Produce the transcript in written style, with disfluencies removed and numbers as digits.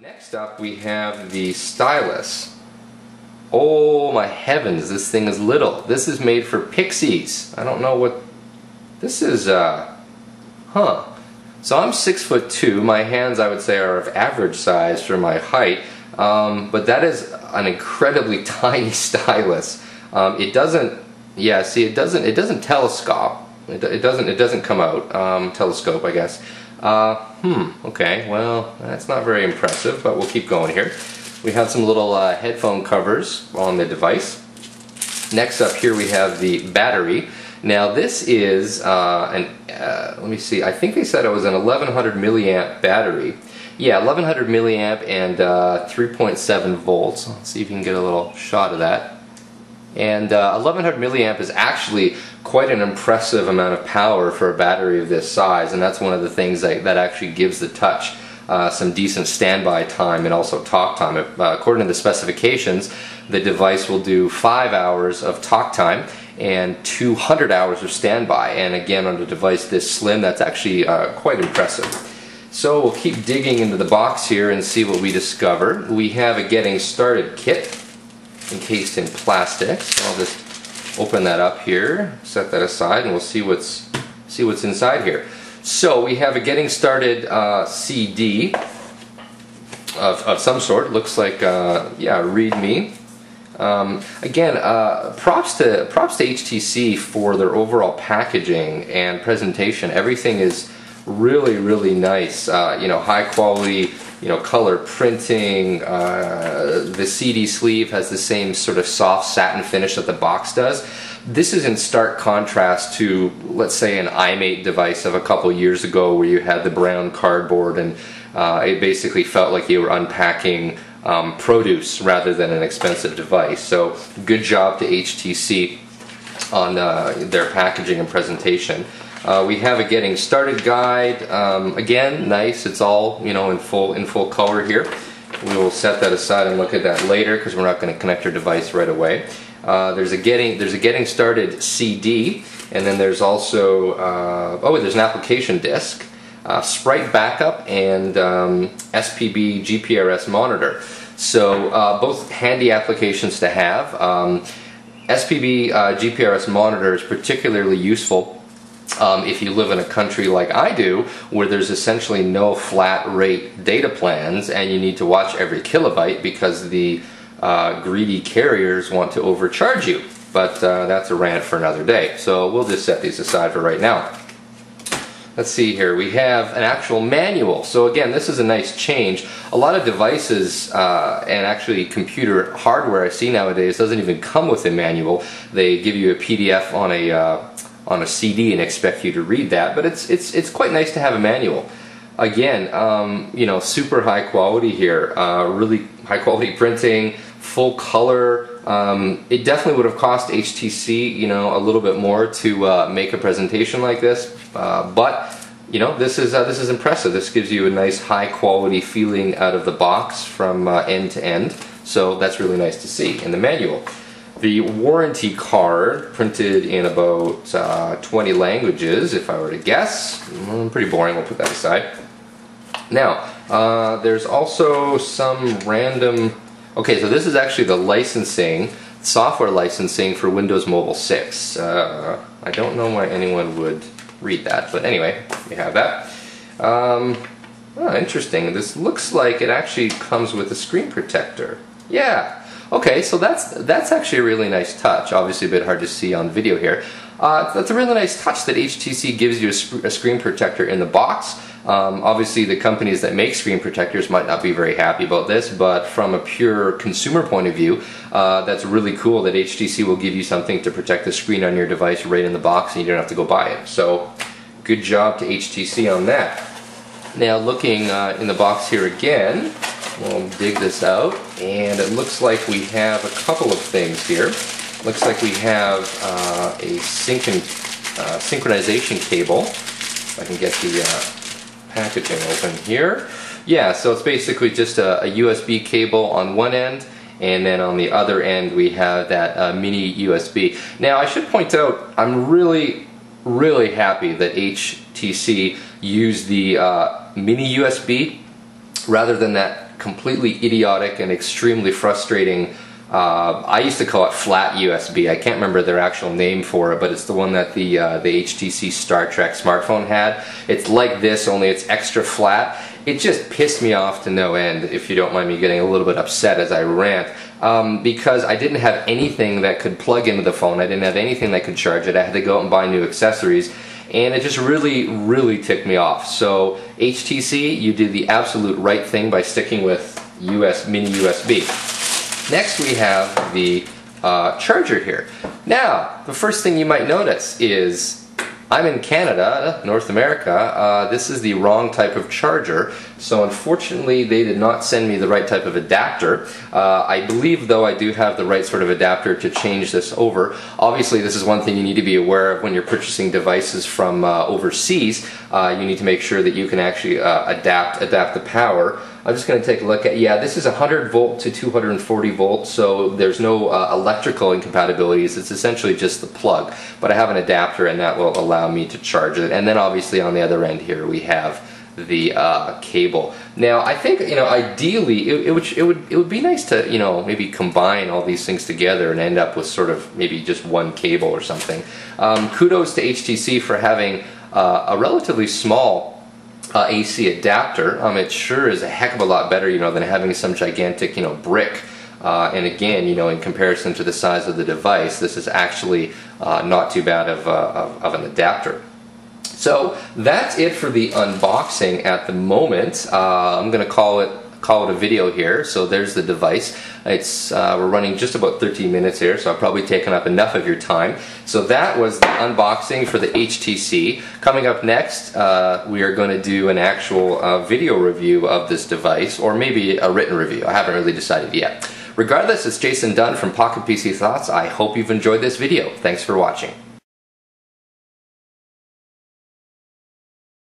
Next up we have the Stylus. Oh my heavens, this thing is little. This is made for pixies. I don't know what this is. So I'm 6'2". My hands, I would say, are of average size for my height, but that is an incredibly tiny stylus. It doesn't. Yeah, see, it doesn't telescope. It doesn't come out. Telescope, I guess. Okay, well, that's not very impressive, but we'll keep going here. We have some little headphone covers on the device. Next up here we have the battery. Now this is let me see, I think they said it was an 1100 milliamp battery. Yeah, 1100 milliamp and 3.7 volts. Let's see if you can get a little shot of that. And 1100 milliamp is actually quite an impressive amount of power for a battery of this size, and that's one of the things that actually gives the Touch some decent standby time and also talk time. According to the specifications, the device will do 5 hours of talk time and 200 hours of standby, and again, on a device this slim, that's actually quite impressive. So we'll keep digging into the box here and see what we discover. We have a getting started kit encased in plastic, so I'll just open that up here, set that aside, and we'll see what's inside here. So we have a getting started CD of some sort. Looks like yeah, README. Again, props to HTC for their overall packaging and presentation. Everything is really nice. You know, high quality, you know, color printing. The CD sleeve has the same sort of soft satin finish that the box does. This is in stark contrast to, let's say, an iMate device of a couple years ago where you had the brown cardboard and it basically felt like you were unpacking produce rather than an expensive device. So good job to HTC on their packaging and presentation. We have a getting started guide. Again, nice. It's all, you know, in full color here. We will set that aside and look at that later because we're not going to connect our device right away. There's a getting started CD, and then there's also there's an application disc, sprite backup, and SPB GPRS monitor. So both handy applications to have. SPB GPRS monitor is particularly useful if you live in a country like I do, where there's essentially no flat rate data plans and you need to watch every kilobyte because the greedy carriers want to overcharge you. But that's a rant for another day, so we'll just set these aside for right now. Let's see here, we have an actual manual. So again, this is a nice change. A lot of devices and actually computer hardware I see nowadays doesn't even come with a manual. They give you a PDF on a CD and expect you to read that, but it's quite nice to have a manual. Again, you know, super high quality here, really high quality printing, full color. It definitely would have cost HTC, you know, a little bit more to make a presentation like this, but you know, this is impressive. This gives you a nice high quality feeling out of the box from end to end, so that's really nice to see in the manual. The warranty card, printed in about 20 languages, if I were to guess. Pretty boring, we'll put that aside. Now, there's also some random... Okay, so this is actually the licensing, software licensing for Windows Mobile 6. I don't know why anyone would read that, but anyway, you have that. Oh, interesting. This looks like it actually comes with a screen protector. Yeah. Okay, so that's actually a really nice touch. Obviously a bit hard to see on video here. That's a really nice touch that HTC gives you a screen protector in the box. Obviously the companies that make screen protectors might not be very happy about this, but from a pure consumer point of view, that's really cool that HTC will give you something to protect the screen on your device right in the box and you don't have to go buy it. So good job to HTC on that. Now looking in the box here again, we'll dig this out, and it looks like we have a couple of things here. Looks like we have a synchronization cable. If I can get the packaging open here. Yeah, so it's basically just a USB cable on one end, and then on the other end we have that mini USB. Now I should point out, I'm really happy that HTC used the mini USB rather than that completely idiotic and extremely frustrating. I used to call it flat USB. I can't remember their actual name for it, but it's the one that the HTC Star Trek smartphone had. It's like this, only it's extra flat. It just pissed me off to no end, if you don't mind me getting a little bit upset as I rant, because I didn't have anything that could plug into the phone. I didn't have anything that could charge it. I had to go out and buy new accessories, and it just really ticked me off. So HTC, you did the absolute right thing by sticking with mini USB. Next we have the charger here. Now, the first thing you might notice is I'm in Canada, North America. This is the wrong type of charger, so unfortunately they did not send me the right type of adapter. I believe, though, I do have the right sort of adapter to change this over. Obviously, this is one thing you need to be aware of when you're purchasing devices from overseas. You need to make sure that you can actually adapt the power. I'm just going to take a look at, yeah, this is 100 volt to 240 volts, so there's no electrical incompatibilities. It's essentially just the plug, but I have an adapter and that will allow me to charge it. And then obviously on the other end here we have the cable. Now I think, you know, ideally it would be nice to, you know, maybe combine all these things together and end up with sort of maybe just one cable or something. Kudos to HTC for having a relatively small AC adapter. It sure is a heck of a lot better, you know, than having some gigantic, you know, brick. And again, you know, in comparison to the size of the device, this is actually not too bad of an adapter. So that's it for the unboxing at the moment. I'm going to call it a video here. So there's the device. It's we're running just about 13 minutes here, so I've probably taken up enough of your time. So that was the unboxing for the HTC. Coming up next, we are going to do an actual video review of this device, or maybe a written review. I haven't really decided yet. Regardless, it's Jason Dunn from Pocket PC Thoughts. I hope you've enjoyed this video. Thanks for watching.